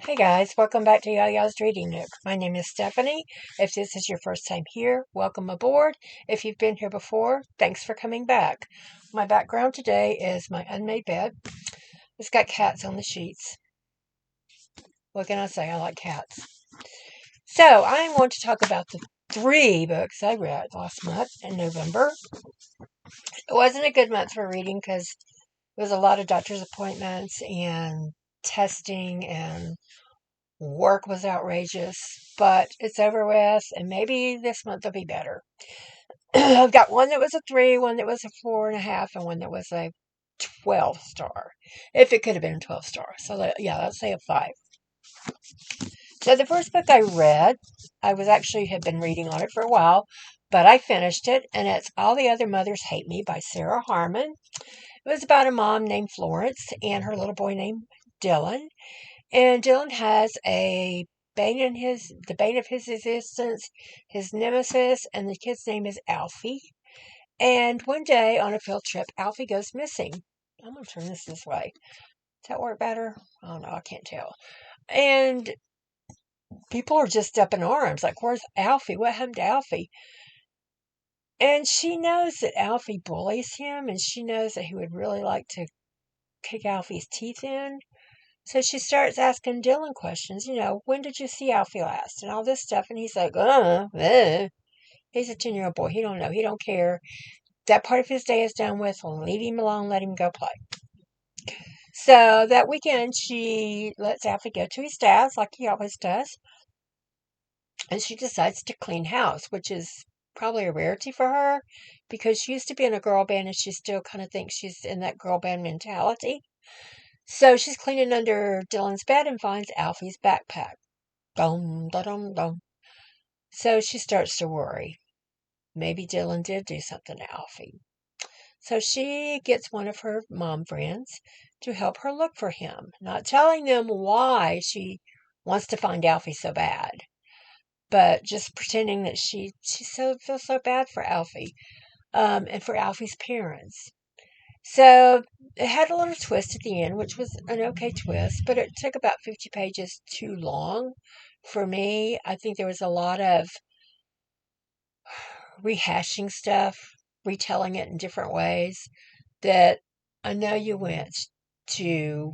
Hey guys, welcome back to Yaya's Reading Nook. My name is Stephanie. If this is your first time here, welcome aboard. If you've been here before, thanks for coming back. My background today is my unmade bed. It's got cats on the sheets. What can I say? I like cats. So, I'm going to talk about the 3 books I read last month in November. It wasn't a good month for reading because there was a lot of doctor's appointments and testing and work was outrageous, but it's over with, and maybe this month will be better. I've got one that was a 3, one that was a 4.5, and one that was a 12 star. If it could have been a 12 star. So, let's say a 5. So, the first book I read, had been reading on it for a while, but I finished it, and it's All the Other Mothers Hate Me by Sarah Harmon. It was about a mom named Florence and her little boy named Dylan. And Dylan has the bane of his existence, his nemesis, and the kid's name is Alfie. And one day on a field trip, Alfie goes missing. I'm going to turn this way. Does that work better? Oh no, I can't tell. And people are just up in arms, like, where's Alfie? What happened to Alfie? And she knows that Alfie bullies him, and she knows that he would really like to kick Alfie's teeth in. So she starts asking Dylan questions, when did you see Alfie last? And all this stuff. And he's like, He's a 10-year-old boy. He don't know. He don't care. That part of his day is done with. Leave him alone. Let him go play. So that weekend, she lets Alfie go to his dad's like he always does. And she decides to clean house, which is probably a rarity for her because she used to be in a girl band and she still kind of thinks she's in that girl band mentality. So she's cleaning under Dylan's bed and finds Alfie's backpack. Dum, da, dum, dum. So she starts to worry. Maybe Dylan did do something to Alfie. So she gets one of her mom friends to help her look for him, not telling them why she wants to find Alfie so bad, but just pretending that she feels so bad for Alfie and for Alfie's parents. So it had a little twist at the end, which was an okay twist, but it took about 50 pages too long for me. I think there was a lot of rehashing stuff, retelling it in different ways that I know you went to,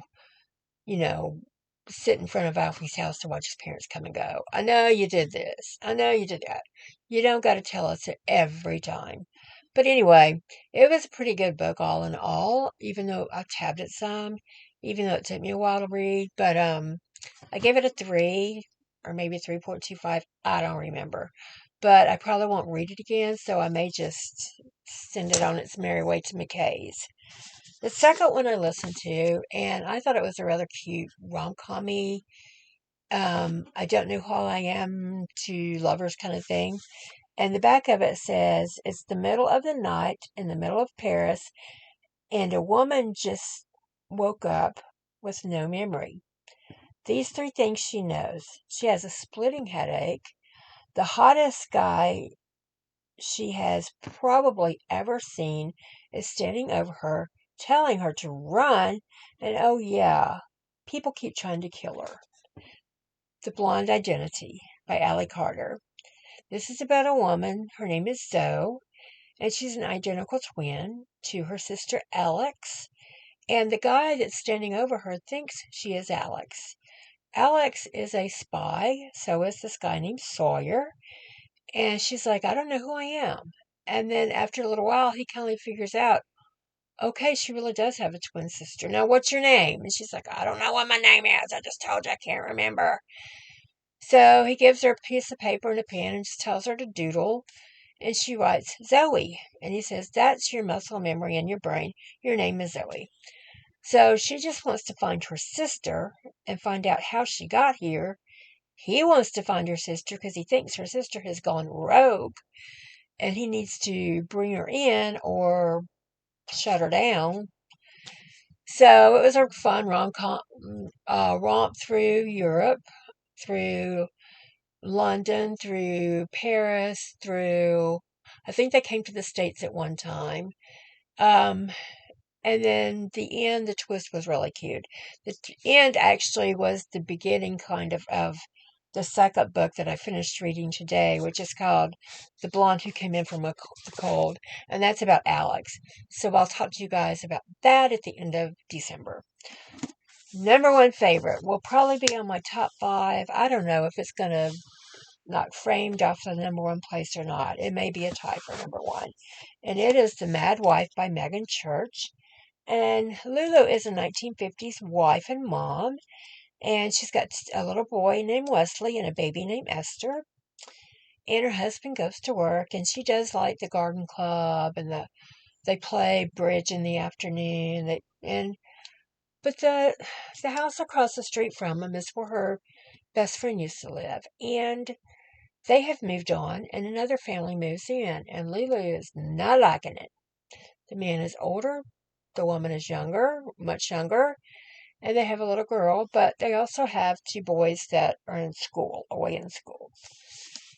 sit in front of Alfie's house to watch his parents come and go. I know you did this. I know you did that. You don't got to tell us it every time. But anyway, it was a pretty good book all in all, even though I tabbed it some, even though it took me a while to read. But I gave it a 3 or maybe 3.25. I don't remember. But I probably won't read it again, so I may just send it on its merry way to McKay's. The second one I listened to, and I thought it was a rather cute rom-com-y, I don't know who I am to lovers kind of thing. And the back of it says, it's the middle of the night in the middle of Paris, and a woman just woke up with no memory. These 3 things she knows. She has a splitting headache. The hottest guy she has probably ever seen is standing over her, telling her to run, and oh yeah, people keep trying to kill her. The Blonde Identity by Allie Carter. This is about a woman, her name is Zoe, and she's an identical twin to her sister Alex, and the guy that's standing over her thinks she is Alex. Alex is a spy, so is this guy named Sawyer, and she's like, I don't know who I am. And then after a little while, he kind of figures out, okay, she really does have a twin sister. Now, what's your name? And she's like, I don't know what my name is. I just told you I can't remember. So he gives her a piece of paper and a pen and just tells her to doodle. And she writes, Zoe. And he says, that's your muscle memory in your brain. Your name is Zoe. So she just wants to find her sister and find out how she got here. He wants to find her sister because he thinks her sister has gone rogue. And he needs to bring her in or shut her down. So it was a fun romp through Europe, through London, through Paris, I think they came to the States at one time. And then the end, the twist was really cute. The end actually was the beginning of the second book that I finished reading today, which is called The Blonde Who Came In From the Cold. And that's about Alex. So I'll talk to you guys about that at the end of December. Number one favorite will probably be on my top 5. I don't know if it's going to knock Framed off the number one place or not. It may be a tie for number one. And it is The Mad Wife by Megan Church. And Lulu is a 1950s wife and mom. And she's got a little boy named Wesley and a baby named Esther. And her husband goes to work, and she does like the garden club, and they play bridge in the afternoon. But the house across the street from them is where her best friend used to live, and they have moved on, and another family moves in, and Lulu is not liking it. The man is older, the woman is younger, much younger, and they have a little girl, but they also have 2 boys that are in school, away in school.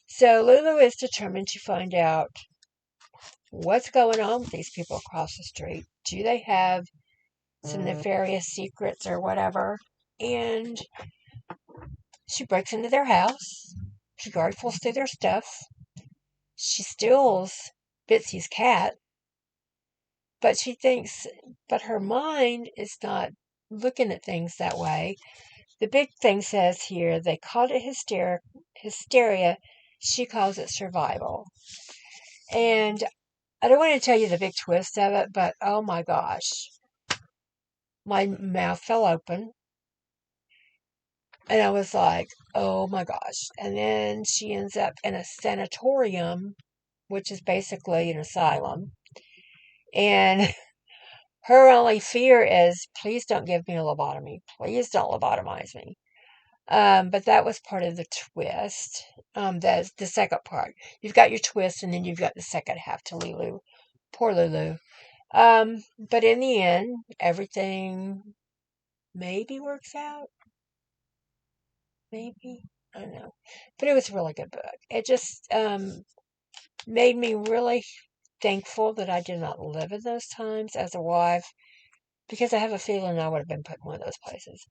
So Lulu is determined to find out what's going on with these people across the street. Do they have some nefarious secrets or whatever? And she breaks into their house. She rifles through their stuff. She steals Bitsy's cat. But her mind is not looking at things that way. The big thing says here, they called it hysteria. She calls it survival. And I don't want to tell you the big twist of it, but oh my gosh. My mouth fell open. And I was like, oh my gosh. And then she ends up in a sanatorium, which is basically an asylum. And her only fear is, please don't give me a lobotomy. Please don't lobotomize me. But that was part of the twist. That's the second part. You've got your twist, and then you've got the second half to Lulu. Poor Lulu. But in the end, everything maybe works out. Maybe. I don't know. But it was a really good book. It just made me really thankful that I did not live in those times as a wife, because I have a feeling I would have been put in one of those places.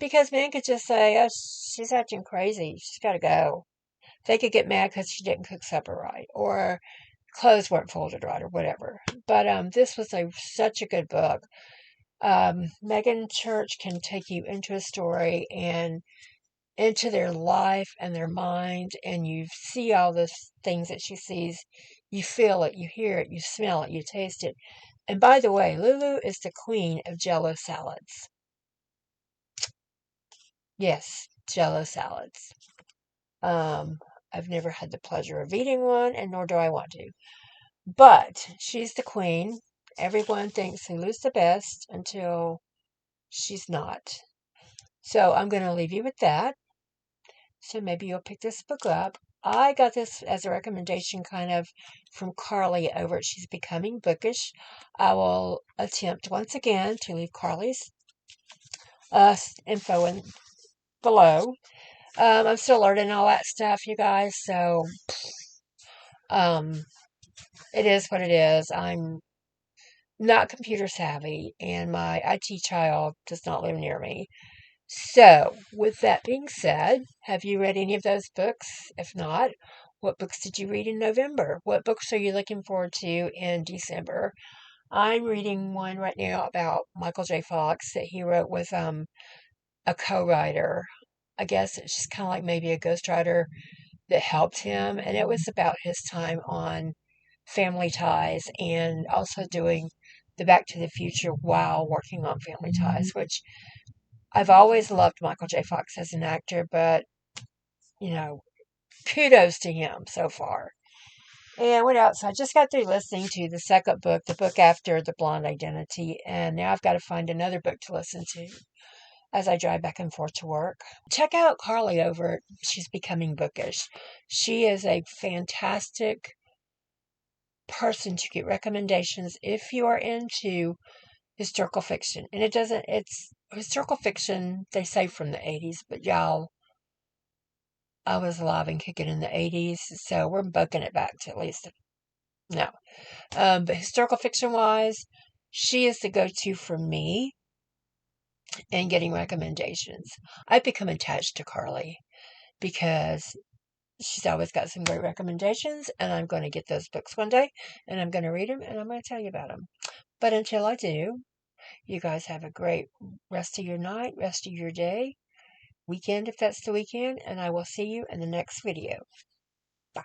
Because men could just say, oh, she's acting crazy. She's got to go. They could get mad because she didn't cook supper right, or clothes weren't folded right, or whatever. But this was such a good book. Megan Church can take you into a story and into their life and their mind, and you see all the things that she sees. You feel it, you hear it, you smell it, you taste it. And by the way, Lulu is the queen of Jell-O salads. Yes, Jell-O salads. I've never had the pleasure of eating one, and nor do I want to. But she's the queen. Everyone thinks Lulu's the best until she's not. So I'm going to leave you with that. So maybe you'll pick this book up. I got this as a recommendation kind of from Carlie over at She's Becoming Bookish. I will attempt once again to leave Carlie's info below. I'm still learning all that stuff, you guys, so it is what it is. I'm not computer savvy, and my IT child does not live near me. So, with that being said, have you read any of those books? If not, what books did you read in November? What books are you looking forward to in December? I'm reading one right now about Michael J. Fox that he wrote with a co-writer. I guess it's just kind of like maybe a ghostwriter that helped him, and it was about his time on Family Ties and also doing the Back to the Future while working on Family Ties, which I've always loved Michael J. Fox as an actor, but, kudos to him so far. And what else? I just got through listening to the second book, the book after The Blonde Identity, and now I've got to find another book to listen to as I drive back and forth to work. Check out Carlie over at She's Becoming Bookish. She is a fantastic person to get recommendations if you are into historical fiction. And it's historical fiction, they say from the 80s, but y'all, I was alive and kicking in the 80s, so we're bucking it back to at least No. But historical fiction-wise, she is the go-to for me in getting recommendations. I've become attached to Carlie because she's always got some great recommendations, and I'm going to get those books one day, and I'm going to read them, and I'm going to tell you about them. But until I do, you guys have a great rest of your night, rest of your day, weekend if that's the weekend, and I will see you in the next video. Bye.